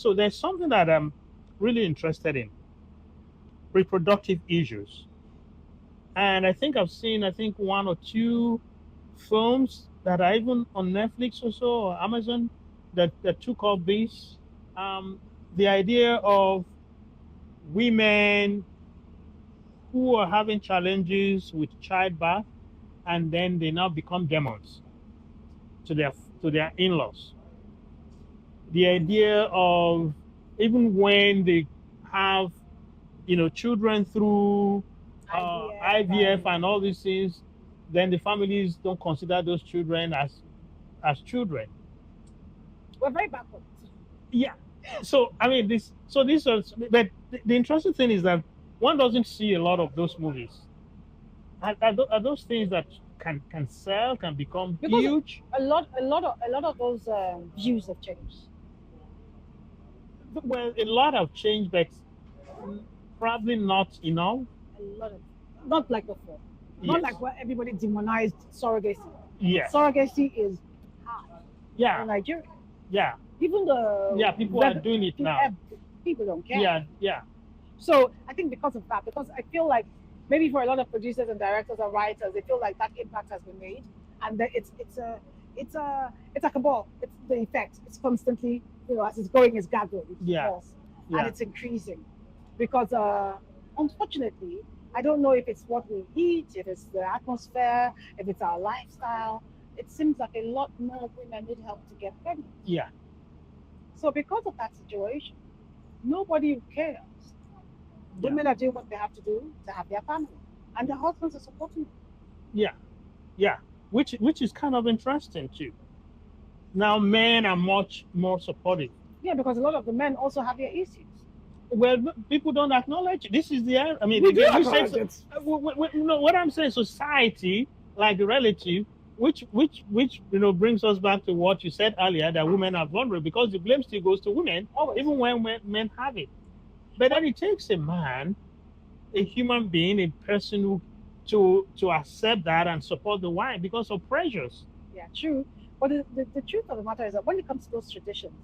So there's something that I'm really interested in: reproductive issues. And I think I've seen, I think, one or two films that are even on Netflix or so, or Amazon, that took up this. Um, the idea of women who are having challenges with childbirth, and then they now become demons to their to their in-laws. The idea of even when they have, children through IVF IVF and all these things, then the families don't consider those children as children. we're very backward. Yeah. So I mean this. So this was, but the interesting thing is that one doesn't see a lot of those movies. Are those things that can sell, can become Because huge? a lot of those views have changed. Well, a lot have changed, but probably not enough. A lot of, not like before. Not Yes. like where everybody demonized surrogacy. Yes. Surrogacy is hard in Yeah. Nigeria. Yeah. Even Yeah. the People are doing it now. people don't care. Yeah. Yeah. So I think because of that, because I feel like maybe for a lot of producers and directors and writers, they feel like that impact has been made, and that it's like a ball. It's the effect. It's constantly, as it's going, it's gathering. It's Yeah. false, and Yeah. it's increasing, because unfortunately, I don't know if it's what we eat, if it's the atmosphere, if it's our lifestyle. It seems like a lot more women need help to get pregnant. Yeah. So because of that situation, nobody cares. Yeah. Women are doing what they have to do to have their family, and their husbands are supporting them. Yeah. Yeah. Which is kind of interesting too. Now men are much more supportive. Yeah, because a lot of the men also have their issues. Well, people don't acknowledge it. This is the. I mean, We do we say, acknowledge it. what I'm saying. Society, like the relative, which brings us back to what you said earlier, that women are vulnerable because the blame still goes to women, Always. even when men have it. But then it takes a man, a human being, a person who to accept that and support the wife because of pressures. Yeah, true. But the truth of the matter is that when it comes to those traditions,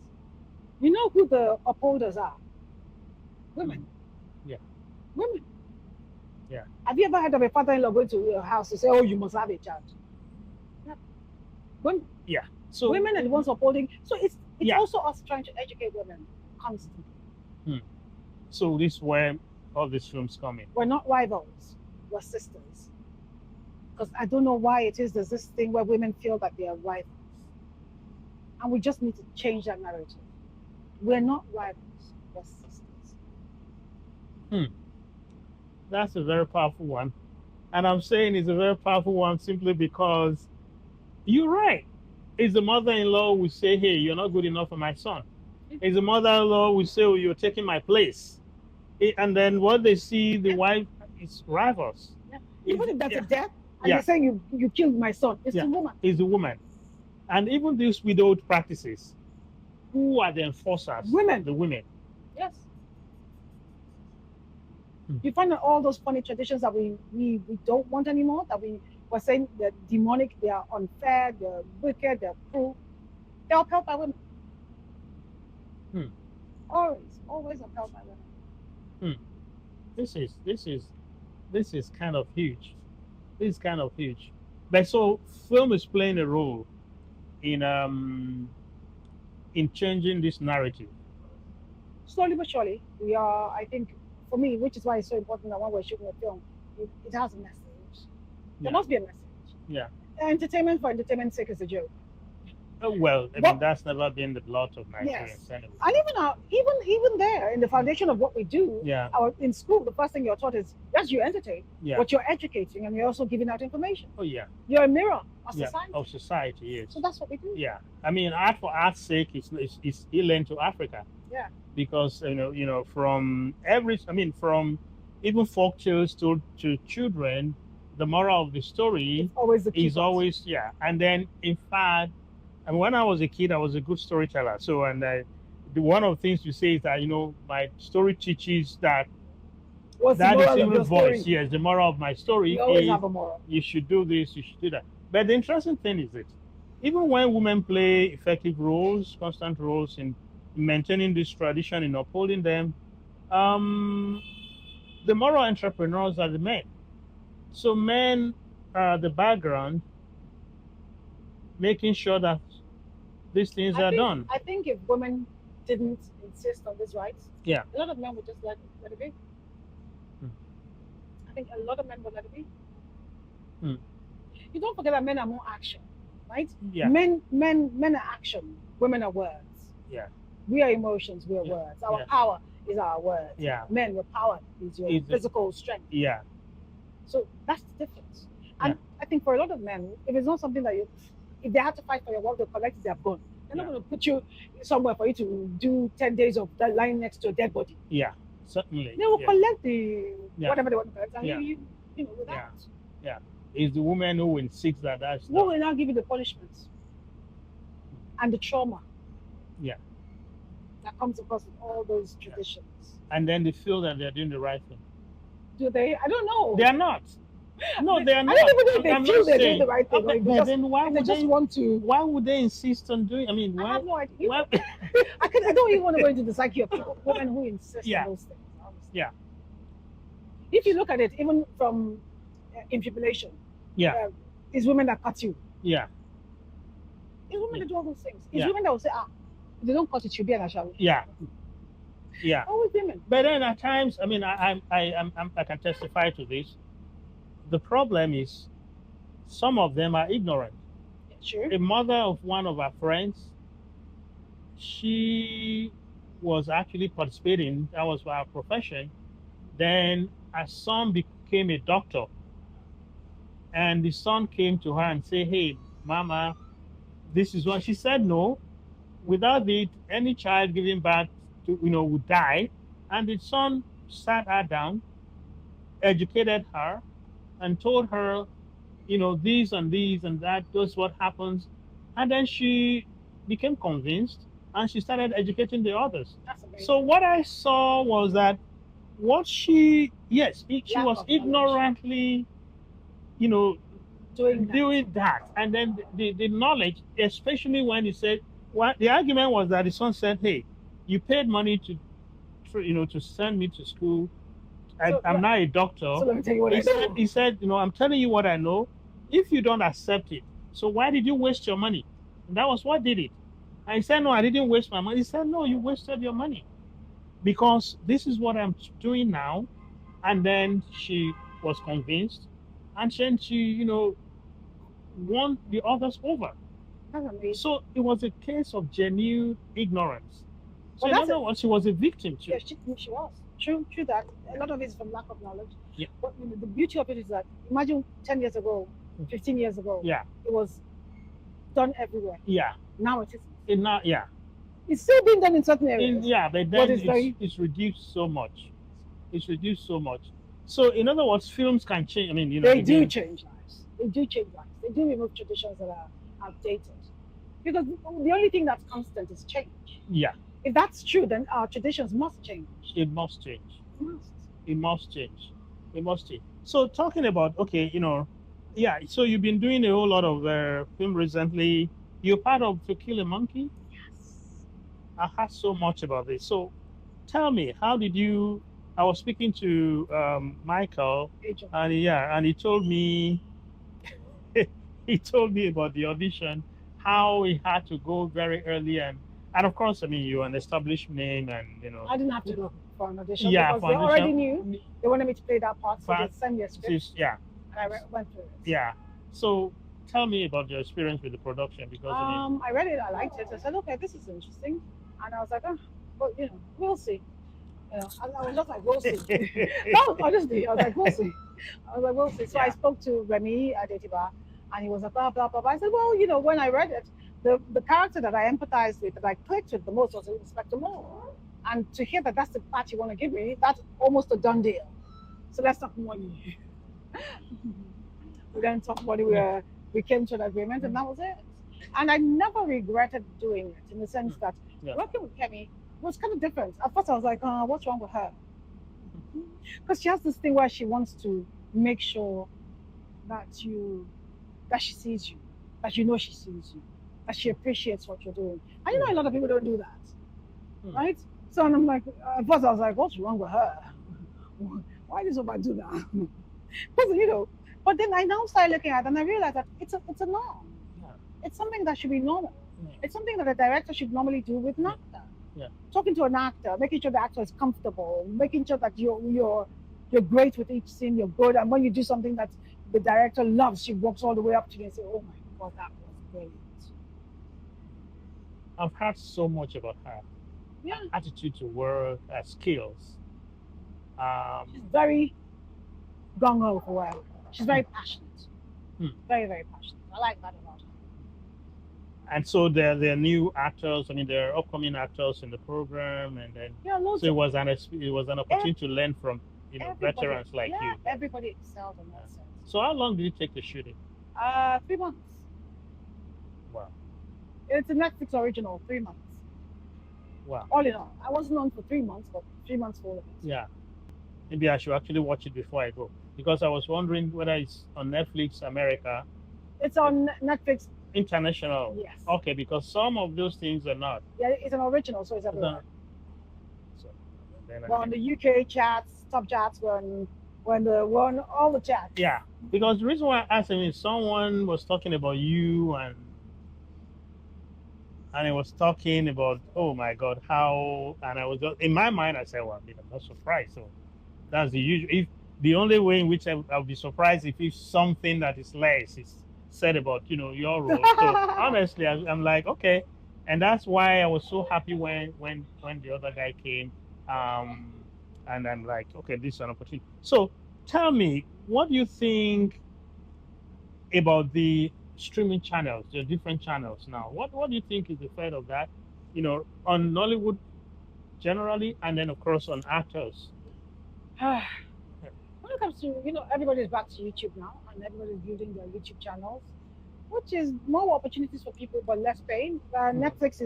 you know who the upholders are? Women. Yeah. Women. Yeah. Have you ever heard of a father-in-law going to your house to say, "Oh, you must have a child"? Yeah. Women. Yeah. So Women are the ones upholding. So it's Yeah. also us trying to educate women constantly. Hmm. So this is where all these films come in. We're not rivals. We're sisters. Because I don't know why it is there's this thing where women feel that they are rivals. And we just need to change that narrative. We're not rivals, we're sisters. Hmm. That's a very powerful one. And I'm saying it's a very powerful one simply because you're right. It's the mother-in-law who say, "Hey, you're not good enough for my son." It's the mother-in-law who say, "Oh, you're taking my place." And then what they see, the wife is rivals. Yeah. Even if that's a death, and Yeah. you're saying you killed my son, it's Yeah. the woman. Is the woman. And even these widowed practices, who are the enforcers? Women. The women. Yes. Hmm. You find that all those funny traditions that we don't want anymore, that we were saying they're demonic, they are unfair, they're wicked, they're cruel, they're upheld by women. Hmm. Always upheld by women. Hmm. This is kind of huge. This is kind of huge. But so film is playing a role in changing this narrative. Slowly but surely, we are, I think, for me, which is why it's so important that when we're shooting a film, it has a message. There Yeah. must be a message. Yeah. Entertainment for entertainment's sake is a joke. Well, I Well, mean that's never been the lot of Nigerians yes. anyway. And even there, in the foundation of what we do, Yeah. in school, the first thing you're taught is, yes, you entertain, Yeah. but you're educating and you're also giving out information. Oh yeah. You're a mirror of Yeah. society. Of society, yes. So that's what we do. Yeah. I mean, art for art's sake is alien to Africa. Yeah. Because from from even folk tales to children, the moral of the story It's always the key is part. always, yeah. And then in fact, and when I was a kid, I was a good storyteller. So one of the things you say is that my story teaches that What's the that is moral of even your voice. story? Yes, the moral of my story You always is have a moral. you should do this, you should do that. But the interesting thing is that even when women play effective roles, constant roles maintaining this tradition, in upholding them. Um, the moral entrepreneurs are the men. So men are the background, making sure that these things I are think done. I think if women didn't insist on these rights, Yeah. a lot of men would just let it be. Hmm. I think a lot of men would let it be. Hmm. You don't forget that men are more action, right? Yeah. Men are action. Women are words. Yeah. We are emotions. We are Yeah. words. Our Yeah. power is our words. Yeah. Men, your power is your Is it? physical strength. Yeah. So that's the difference. Yeah. And I think for a lot of men, if it's not something that if they have to fight for your work, they collect their bone. They're not Yeah. going to put you somewhere for you to do 10 days of that lying next to a dead body. Yeah. Certainly. They will Yeah. collect the Yeah. whatever they want to collect and Yeah. leave you with Yeah. that. Yeah. It's the woman who insists that that's Who done. will now give you the punishments and the trauma Yeah. that comes across with all those traditions? And then they feel that they're doing the right thing. Do they? I don't know. They are not. No, they are I not. don't even know if they I'm feel not they're doing saying. the right thing, or Okay, if but then why if they would just they? want to. Why would they insist on doing? I mean, I why? have no idea. Why? I don't even want to go into the psyche of women who insist Yeah. on those things. Honestly. Yeah. If you look at it, even from infibulation, Yeah. it's women that cut you. Yeah. It's women that do all those things. It's Yeah. women that will say, if they don't cut it, you'll be an ashari. Yeah. Yeah. Always women. But then at times, I mean, I can testify to this. The problem is, some of them are ignorant. Sure. A mother of one of our friends, she was actually participating. That was our profession. Then her son became a doctor, and the son came to her and said, "Hey, Mama, this is what." She said no. Without it, any child giving birth to would die. And the son sat her down, educated her, and told her, this and this and that. That's what happens. And then she became convinced, and she started educating the others. That's amazing. So what I saw was that what she she Lack was of knowledge. ignorantly, doing that. And then the knowledge, especially when he said, well, the argument was that the son said, "Hey, you paid money to send me to school. I'm not a doctor." So let me tell you what I know. He said, "I'm telling you what I know. If you don't accept it, so why did you waste your money?" And that was what did it. And he said, "No, I didn't waste my money." He said, "No, you wasted your money because this is what I'm doing now." And then she was convinced, and then she, won the others over. That's amazing. So it was a case of genuine ignorance. So Well, in that's other words, she was a victim too. Yeah, she was. True that. A lot of it is from lack of knowledge. Yeah. But the beauty of it is that imagine 10 years ago, 15 years ago, Yeah. it was done everywhere. Yeah. Now it isn't. Yeah. It's still being done in certain areas. But then it's very- it's reduced so much. It's reduced so much. So in other words, films can change. I mean, They do change lives. They do change lives. They do remove traditions that are outdated. Because the only thing that's constant is change. Yeah. If that's true, then our traditions must change. It must change. It must. It must change. It must change. So talking about so you've been doing a whole lot of film recently. You're part of To Kill a Monkey. Yes. I heard so much about this. So tell me, how did you? I was speaking to Michael, Agent. and he told me he told me about the audition, how he had to go very early, and of course, I mean, you're an established name, and I didn't have to go for an audition Yeah, because for they an already audition. knew they wanted me to play that part, so they But- sent me a script Yeah, and I went through it. yeah. So tell me about your experience with the production, because I read it, I liked it. I said, okay, this is interesting, and I was like, well, we'll see. I was just like, we'll see. No, honestly, I was like, we'll see. We'll see. So I Yeah. spoke to Remy Adetiba, and he was like, blah, blah, blah, blah. I said, well, when I read it, the character that I empathized with, that I clicked with the most was Inspector Moore. And to hear that that's the part you want to give me, that's almost a done deal. So let's talk money. We then talked money. We came to an agreement, and that was it. And I never regretted doing it, in the sense that Yeah. working with Kemi was kind of different. At first, I was like, what's wrong with her? Because she has this thing where she wants to make sure that she sees you, that you know she sees you, that she appreciates what you're doing. And a lot of people don't do that. Hmm. right? So and I'm like, at first I was like, what's wrong with her? Why does somebody do that? Because but then I now started looking at it and I realized that it's a norm. Yeah. It's something that should be normal. Yeah. It's something that a director should normally do with an Yeah. actor. Yeah. Talking to an actor, making sure the actor is comfortable, making sure that you're great with each scene, you're good, and when you do something that the director loves, she walks all the way up to you and say, "Oh my God, that was brilliant." I've heard so much about her Yeah, attitude to work, skills. she's Um, very gung ho for work. She's hmm, very passionate, hmm. very very passionate. I like that about her. And so there are new actors. I mean, there are upcoming actors in the program, and then Yeah, so loads of it was an ev- opportunity to learn from everybody. veterans like Yeah, you guys. everybody excelled on Yeah. that set. So how long did it take to shoot it? 3 months. Wow, It's a Netflix original. 3 months. wow. All in all, I wasn't on for 3 months, but 3 months for all of it. Yeah, maybe I should actually watch it before I go because I was wondering whether it's on Netflix America, It's eh, on Netflix. international. Yes. Okay, because some of those things are not. Yeah, it's an original, so it's It's not everywhere. so then We're on the UK chats, top chats, we're on all the chats. yeah, because the reason why I asked him is someone was talking about you and he was talking about oh my god how and I was just in my mind I said well I mean, I'm not surprised so that's the usual if the only way in which I'll be surprised if something that is less is said about your role so honestly I'm like okay and that's why I was so happy when the other guy came um and I'm like okay this is an opportunity so tell me what do you think about the streaming channels, the different channels now. What do you think is the effect of that? On Nollywood generally, and then of course on actors. When it comes to, everybody's back to YouTube now and everybody's building their YouTube channels, which is more opportunities for people but less pain. Netflix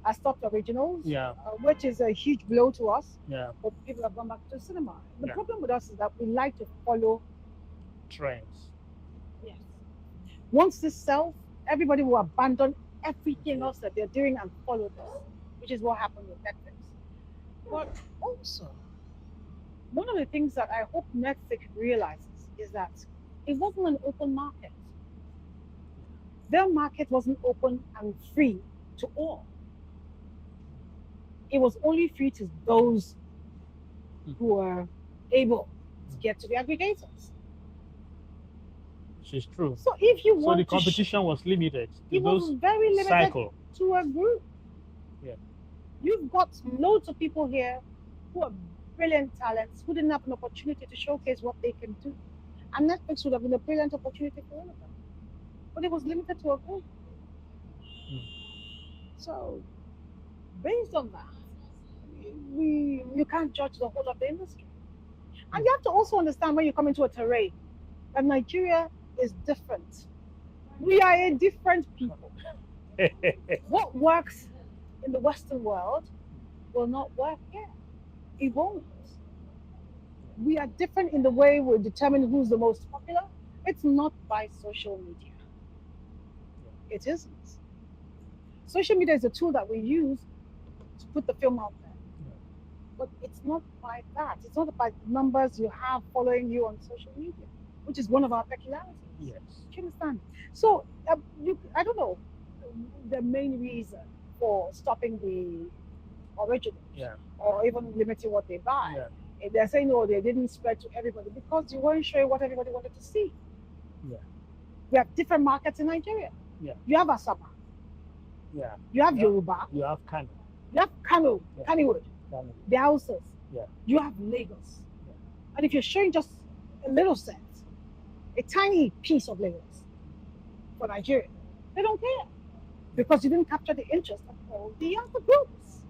has stopped originals, Yeah, which is a huge blow to us. yeah, But people have gone back to cinema. The yeah. problem with us is that we like to follow. Trends. Yes. Once this sells, everybody will abandon everything else that they're doing and follow this, which is what happened with Netflix. But also, one of the things that I hope Netflix realizes is that it wasn't an open market. Their market wasn't open and free to all. It was only free to those Hmm. who were able to get to the aggregators. Which is true. So if you So the want to, competition was limited to it was those very limited cycle. to a group. Yeah. You've got loads of people here who are brilliant talents who didn't have an opportunity to showcase what they can do. And Netflix would have been a brilliant opportunity for all of them. But it was limited to a group. Hmm. So based on that, we you can't judge the whole of the industry. And you have to also understand when you come into a terrain that Nigeria is different. We are a different people. What works in the Western world will not work here. It won't. We are different in the way we determine who's the most popular. It's not by social media. It isn't. Social media is a tool that we use to put the film out there. But it's not by that. It's not by the numbers you have following you on social media, which is one of our peculiarities. Yes. Do you understand? So, I don't know the main reason for stopping the originals Yeah. or even limiting what they buy. Yeah. If they're saying, oh, they didn't spread to everybody because you weren't showing what everybody wanted to see. Yeah. We have different markets in Nigeria. Yeah. You have Asaba, Yeah. you have Yeah. Yoruba, You have Kano. you have Kano, Yeah. Kannywood, Kano. the houses. Yeah. You have Lagos. Yeah. And if you're showing just a little set, a tiny piece of Lagos for Nigeria, they don't care because you didn't capture the interest of all the other groups.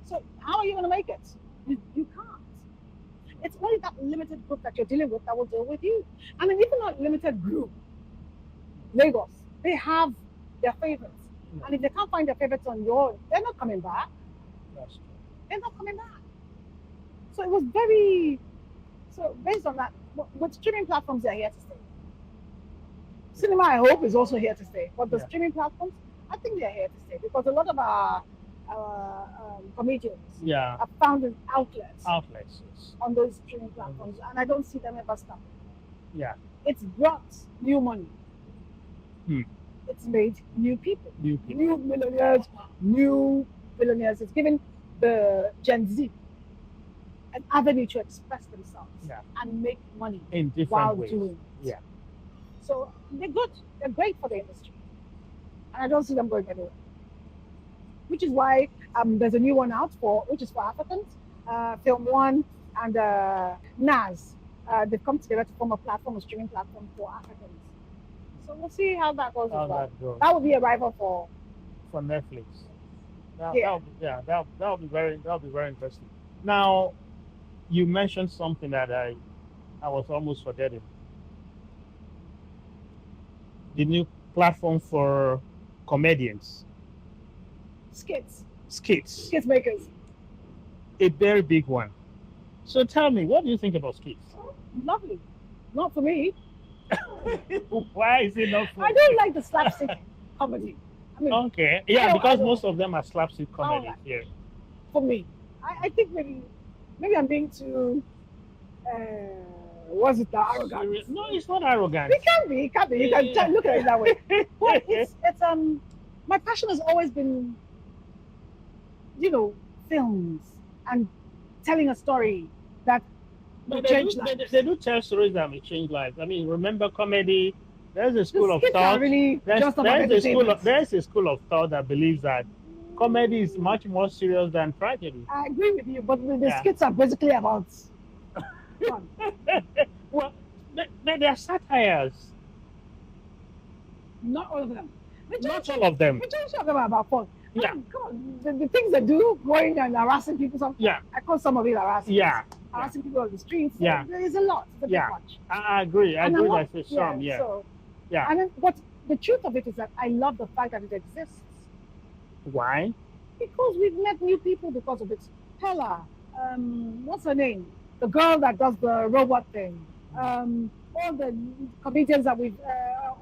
So how are you going to make it? You can't. It's only that limited group that you're dealing with that will deal with you. And then even that limited group, Lagos, they have their favorites. Yeah. And if they can't find their favorites on your, they're not coming back. That's true. They're not coming back. So it was very. So based on that, with streaming platforms, they're here to stay. Cinema, I hope, is also here to stay. But the Yeah. streaming platforms, I think they're here to stay because a lot of our comedians Yeah. have found an outlets Outlets. Yes. on those streaming platforms, and I don't see them ever stop. Yeah. It's brought new money. Hmm. It's made new people, New people. new millionaires, new billionaires. It's given the Gen Z an avenue to express themselves Yeah. and make money In while different ways. doing it. Yeah. So they're good. They're great for the industry, and I don't see them going anywhere. Which is why there's a new one out for which is for Africans, Film One and Nas. They've come together to form a platform, a streaming platform for Africans. So we'll see how that goes How as well. that goes That would be a rival for Netflix. yeah. That'll be very interesting. Now, you mentioned something that I was almost forgetting. The new platform for comedians, skits, skits, skits makers. a very big one. So tell me, what do you think about skits? Lovely. Not for me. Why is it not for I don't like the slapstick comedy. I mean, Okay, I yeah, don't- I because don't- most of them are slapstick comedy like- here. for me. I think maybe I'm being too what's it arrogant. No, it's not arrogant. It can be, it can be. You can Yeah. look at it that way. But it's my passion has always been, films and telling a story that will But change lives. they do tell stories that may change lives. I mean, remember comedy? There's a school The of skits are thought. really just about entertainment. There's a school of thought that believes that comedy is much more serious than tragedy. I agree with you, but the Yeah. skits are basically about fun. Well, they are satires. Not all of them. Not all of them. Majority of them are about fun. Yeah. I mean, come on, the things they do, going and harassing people. Yeah, I call some of it harassing. yeah, Harassing people on the streets. Yeah. There is a lot. It's a big Yeah. bunch. I agree. I And agree I'm not- that some, yeah. So, Yeah. and then, but the truth of it is that I love the fact that it exists Why? because we've met new people because of it. Hella, what's her name? The girl that does the robot thing. All the comedians that we've,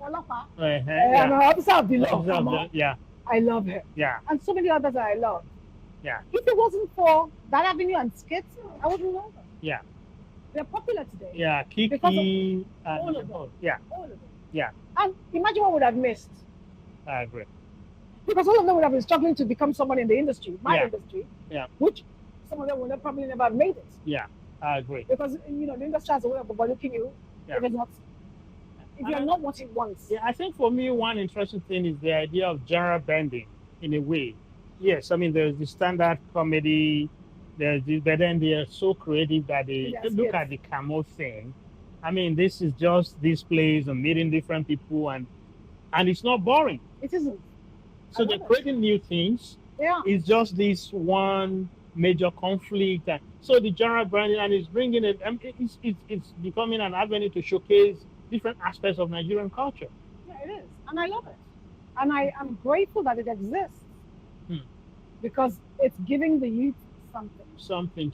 Olapa, and Yeah. Officer of the Law. Observe that, yeah, I love her. yeah, And so many others that I love. Yeah. If it wasn't for that avenue and skits, I wouldn't know them. Yeah. They're popular today. yeah. Because Kiki, all of them. yeah, All of them. Yeah. And imagine what would have missed. I agree. Because all of them would have been struggling to become someone in the industry, my Yeah. industry. Yeah. Which some of them would have probably never have made it. Yeah, I agree. Because the industry has a way of overlooking you Yeah. if it's not if you're not what it wants. Yeah, I think for me, one interesting thing is the idea of genre bending in a way. Yes, I mean, there's the standard comedy, but then they are so creative that they Yes, look yes. at the camo thing. I mean, this is just these plays and meeting different people, and it's not boring. It isn't. So I they're love it. creating new things. Yeah. It's just this one major conflict, and so the genre branding, and it's bringing it. It's becoming an avenue to showcase different aspects of Nigerian culture. Yeah, it is. And I love it. And I am grateful that it exists. Hmm. Because it's giving the youth something. Something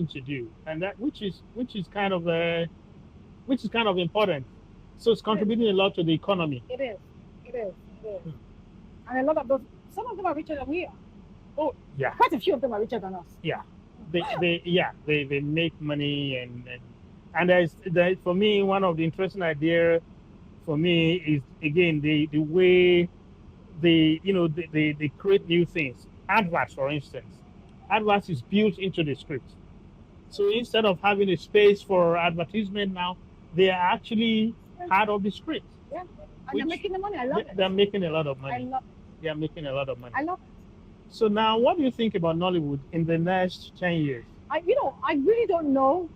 to do, and that which is kind of important. So it's contributing a lot to the economy. It is. It is. It is. Hmm. And a lot of those, some of them are richer than we are. Oh yeah, Quite a few of them are richer than us. they make money, and there for me, one of the interesting ideas for me is again the way they create new things. Adverts, for instance, adverts is built into the script. So instead of having a space for advertisement now, they are actually part of the script. Yeah. And Which- they're making the money. I love it. They're making a lot of I money. love They are making a lot of money. I love So now, what do you think about Nollywood in the next 10 years? I really don't know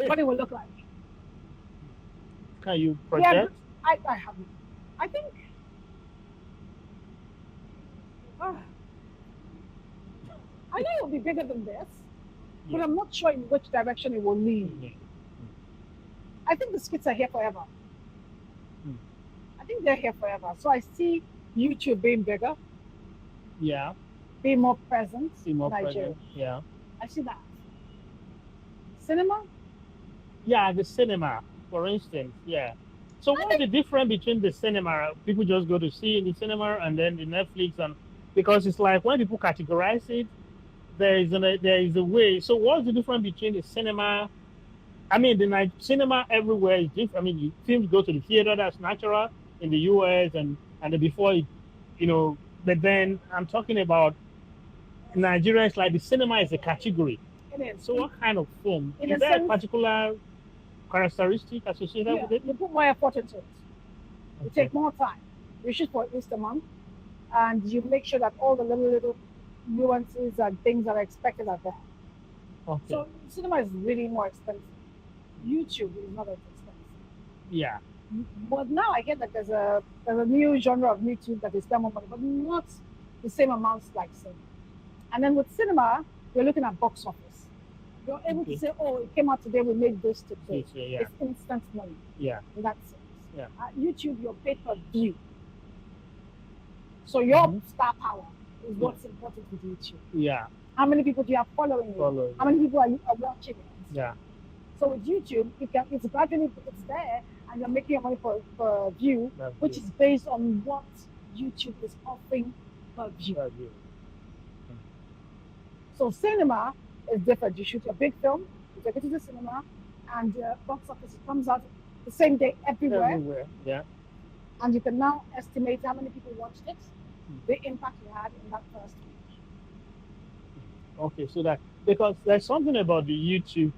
what it will look like. Can you project? I haven't. I think I know it will be bigger than this, but Yeah. I'm not sure in which direction it will lead. Mhm. I think the skits are here forever. Hmm. I think they're here forever. So I see YouTube being bigger, Yeah, being more present see more in Nigeria. present. Yeah. I see that. Cinema, Yeah, the cinema, for instance. Yeah. So what's the difference between the cinema? People just go to see in the cinema and then the Netflix, and because it's like when people categorize it, there is a way. So what's the difference between the cinema? I mean, cinema everywhere is different. I mean, films go to the theater, that's natural in the US, and then before it, you know. But then I'm talking about Nigeria. It's like the cinema is a category. It is. So what kind of film? In Is a there a sense, particular characteristic associated with it? you put more effort into it. You Okay. take more time. You shoot for at least a month, and you make sure that all the little nuances and things that are expected are there. Okay. So cinema is really more expensive. YouTube is not as expensive. Yeah. But now I get that there's a new genre of YouTube that is spend more money, but not the same amounts like cinema. And then with cinema, you're looking at box office. You're able Okay. to say, "Oh, it came out today. We made this today." Yeah. It's instant money Yeah. in that sense. Yeah. YouTube, you're paid per view. So your Mhm. star power is what's important with YouTube. Yeah. How many people do you have following you? Follow. How many people are watching it? Yeah. So with YouTube, it's gradually it's there, and you're making your money per view, That's which good. is based on what YouTube is offering per view. That's good. So cinema is different. You shoot a big film, you take it to the cinema, and box office it comes out the same day everywhere, Everywhere. Yeah. and you can now estimate how many people watched it, Hmm. the impact you had in that first week. Okay. So that because there's something about the YouTube.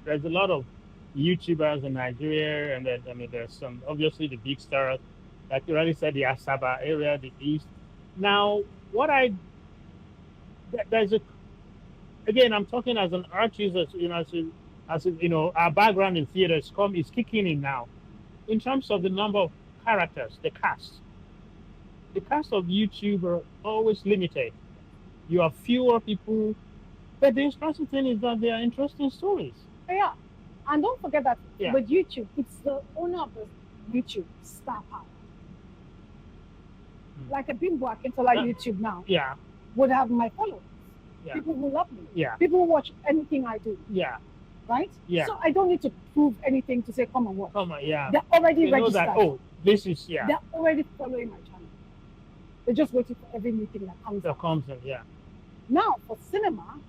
There's a lot of YouTubers in Nigeria, and then I mean there's some obviously the big stars, like you already said, the Asaba area, the East. Now, what I there's a again, I'm talking as an artist, our background in theater is kicking in now. In terms of the number of characters, the cast of YouTube are always limited. You have fewer people, but the interesting thing is that they are interesting stories. So yeah, and don't forget that Yeah. with YouTube, it's the owner of the YouTube star power. Like a Bimbo Akintola Yeah. YouTube now Yeah, would have my followers, yeah, people who love me, yeah, people who watch anything I do, yeah, right? yeah. So I don't need to prove anything to say come and watch. Come on, yeah. They're already They know registered. that. Oh, this is yeah. They're already following my channel. They're just waiting for every new thing that comes That out. comes in. Yeah, Now for cinema,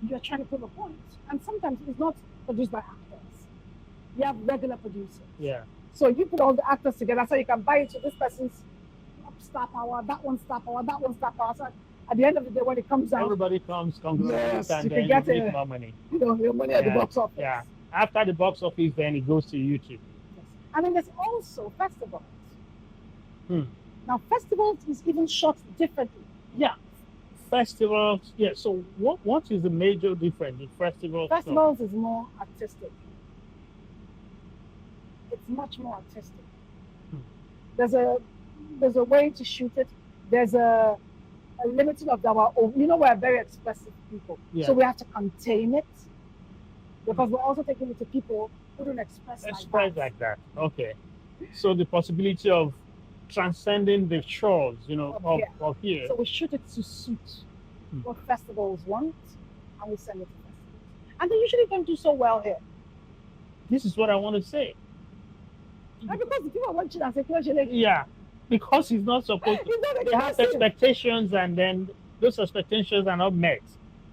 you're trying to prove a point, and sometimes it's not produced by actors. You have regular producers. yeah. So you put all the actors together so you can buy into this person's star power, that one's star power, that one's star power. So at the end of the day, when it comes out, Everybody comes, congratulations, Yes, you and can then get you make a- more money. your money at the Yeah, box office. Yeah. After the box office, then it goes to YouTube. Yes. And then there's also festivals. Hmm. Now festivals is even shot differently. Yeah. Festivals. Yeah. So what is the major difference in festivals? Festivals is more artistic. It's much more artistic. Hmm. There's a way to shoot it. There's a limiting of our own. You know, we're very expressive people, Yeah. so we have to contain it because we're also taking it to people who don't express Express like like that. Okay. So the possibility of transcending the shores, Of of, here. of here. that. So we shoot it to suit Hmm. what festivals want, and we send it to festivals. And they usually don't do so well here. This is what I want to say. And because the people are watching and saying, like, Yeah. Because he's not supposed to. it's not They have expectations, and then those expectations are not met,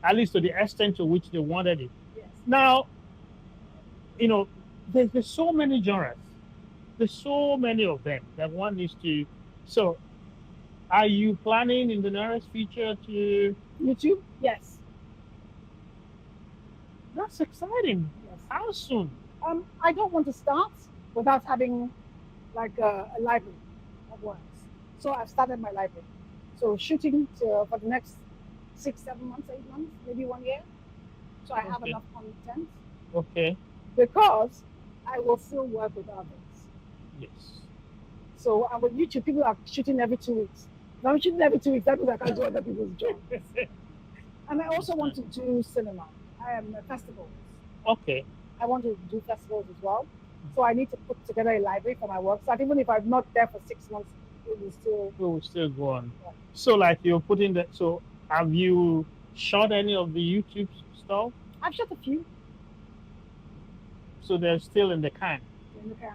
at least to the extent to which they wanted it. Yes. Now, there's so many genres. There's so many of them that one needs to. So, are you planning in the nearest future to? YouTube? Yes. That's exciting. Yes. How soon? I don't want to start without having like a library of works. So I've started my library. So shooting for the next 6, 7 months, 8 months, maybe 1 year. So I have Okay. enough content Okay. because I will still work with others. Yes. So and with YouTube, people are shooting every 2 weeks. Now I'm shooting every 2 weeks. That means I can't do other people's jobs. And I also want to do cinema. I am a festivals. Okay. I want to do festivals as well. So I need to put together a library for my work. So that even if I'm not there for 6 months, it will still. We will still go on. Yeah. So, like you're putting that. So, have you shot any of the YouTube stuff? I've shot a few So they're still in the can. in the can.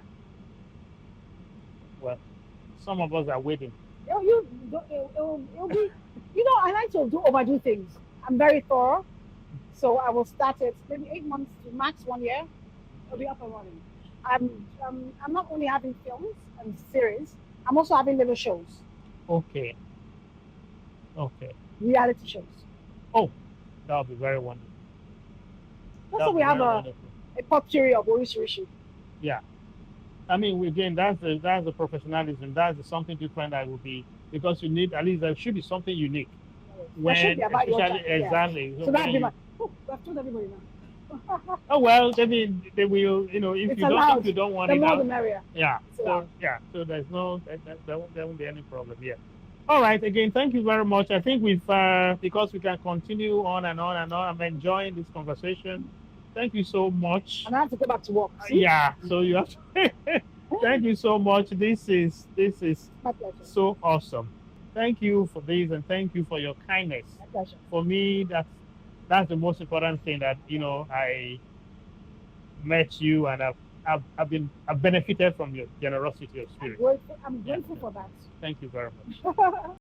Well, some of us are waiting. It'll be, I like to overdo things. I'm very thorough, so I will start it maybe 8 months to max 1 year. It'll be up and running. I'm not only having films and series. I'm also having little shows, Okay. Okay. reality shows. Oh, that would be very wonderful. That Also, would we be have very wonderful. a potpourri of Orishirishi. Yeah. I mean, again, that's the professionalism. That's the something different that will be because you need at least there should be something unique. That should When be about your especially time. Yeah. exactly So that'd when be you my. Oh, I've told everybody now. oh well, I mean they will if It's you don't if allowed. you don't want The it more the out, merrier. yeah. It's allowed. So there's no there won't be any problem. Yeah. All right. Again, thank you very much. I think we've because we can continue on and on and on. I'm enjoying this conversation. Thank you so much. And I have to go back to work. See? Yeah. So you have to. Thank you so much. This is My pleasure. so awesome. Thank you for this and thank you for your kindness. My pleasure. For me, that's the most important thing that I met you and I've benefited from your generosity of I'm spirit. grateful. I'm Yeah. grateful for that. Thank you very much.